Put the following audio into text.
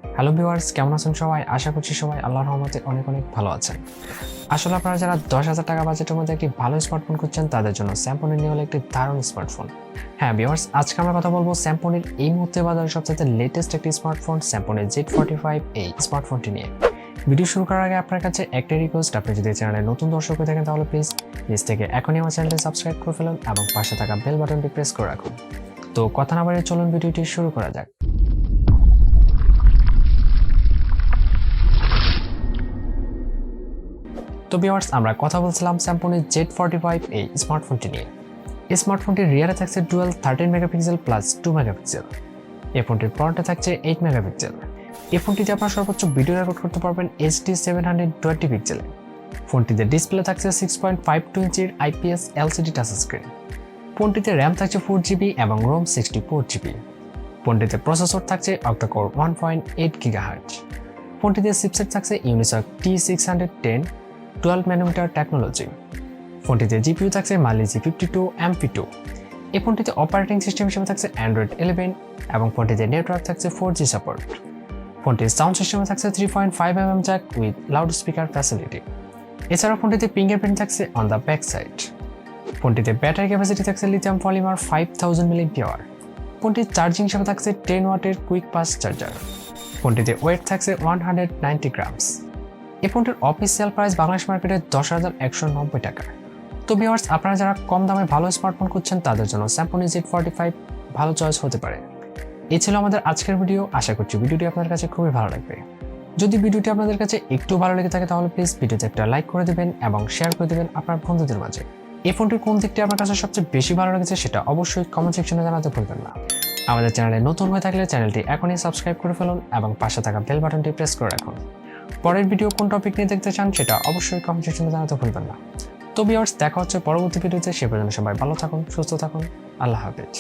Hello viewers, কেমন আছেন সবাই? আশা করছি সবাই আল্লাহর রহমতে অনেক অনেক ভালো আছেন। আসলে আপনারা যারা 10,000 টাকা বাজেটের মধ্যে একটি ভালো স্মার্টফোন খুঁজছেন তাদের জন্য স্যামসং নিয়ে হলো একটি দারুণ স্মার্টফোন। হ্যাঁ ভিউয়ার্স, আজকে আমরা কথা বলবো স্যামসংয়ের এই মুহূর্তে বাজারে সবচেয়ে লেটেস্ট একটি স্মার্টফোন স্যামসং Z45 এই স্মার্টফোনটি নিয়ে। ভিডিও শুরু করার আগে আপনার কাছে একটা রিকোয়েস্ট, আপনি যদি চ্যানেলে নতুন দর্শক হয়ে থাকেন তাহলে প্লিজ নিজ থেকে এখনই আমার চ্যানেলটি সাবস্ক্রাইব করে ফেলুন এবং পাশে থাকা বেল বাটনটি প্রেস করে রাখুন। তো কথা না বাড়িয়ে চলুন ভিডিওটি শুরু করা যাক। তো ভিউয়ার্স, আমরা কথা বলছিলাম স্যামসংয়ের Z45 এই স্মার্টফোনটি নিয়ে। এই স্মার্টফোনটির রিয়ারে থাকছে ডুয়াল 13 মেগাপিক্সেল প্লাস 2 মেগাপিক্সেল। এই ফোনটির ফ্রন্টে থাকছে 8 মেগাপিক্সেল। এই ফোনটিতে আপনারা সর্বোচ্চ ভিডিও রেকর্ড করতে পারবেন HD 720 পিক্সেলে। ফোনটিতে ডিসপ্লে থাকছে 6.52 ইঞ্চির IPS LCD টাচ স্ক্রিন। ফোনটিতে র্যাম থাকছে 4GB এবং ROM 64GB। ফোনটিতে প্রসেসর থাকছে একট আকর 1.8 GHz। ফোনটিতে চিপসেট থাকছে ইউনিসক T610 12 ন্যানোমিটার টেকনোলজি। ফোনটিতে জিপিইউ থাকছে মালি G52 MP2। এই ফোনটিতে অপারেটিং সিস্টেম হিসেবে থাকছে Android 11 এবং ফোনটিতে নেটওয়ার্ক থাকছে 4G সাপোর্ট। ফোনটির সাউন্ড সিস্টেমে থাকছে 3.5mm jack with loud speaker facility. এছাড়াও ফোনটিতে ফিঙ্গারপ্রিন্ট থাকছে অন দ্য ব্যাক সাইড। ফোনটিতে ব্যাটারি ক্যাপাসিটি থাকছে লিথিয়াম পলিমার 5000 mAh। ফোনটির চার্জিং হিসেবে থাকছে 10 ওয়াটের কুইক ফাস্ট চার্জার। ফোনটিতে ওয়েট থাকছে 190 গ্রামস। এই ফোনটির অফিসিয়াল প্রাইস বাংলাদেশ মার্কেটে 10,190 টাকা। তো ভিউয়ার্স, আপনারা যারা কম দামে ভালো স্মার্টফোন খুঁজছেন তাদের জন্য স্যামসং Z45 ভালো চয়েস হতে পারে। এই ছিল আমাদের আজকের ভিডিও। আশা করছি ভিডিওটি আপনাদের কাছে খুবই ভালো লাগবে। যদি ভিডিওটি আপনাদের কাছে একটু ভালো লেগে থাকে তাহলে প্লিজ ভিডিওতে একটা লাইক করে দেবেন এবং শেয়ার করে দেবেন আপনার বন্ধুদের মাঝে। এই ফোনটির কোন দিকটি আপনার কাছে সবচেয়ে বেশি ভালো লেগেছে সেটা অবশ্যই কমেন্ট সেকশনে জানাতে ভুলবেন না। আমাদের চ্যানেলে নতুন হয়ে থাকলে চ্যানেলটি এখনই সাবস্ক্রাইব করে ফেলুন এবং পাশে থাকা বেল বাটনটি প্রেস করে রাখুন। পরের ভিডিও কোন টপিক নিয়ে দেখতে চান সেটা অবশ্যই কমেন্ট সেকশনে জানাতে ভুলবেন না। তো ভিউয়ার্স, দেখা হচ্ছে পরবর্তী ভিডিওতে। সে পর্যন্ত সবাই ভালো থাকুন, সুস্থ থাকুন। আল্লাহ হাফেজ।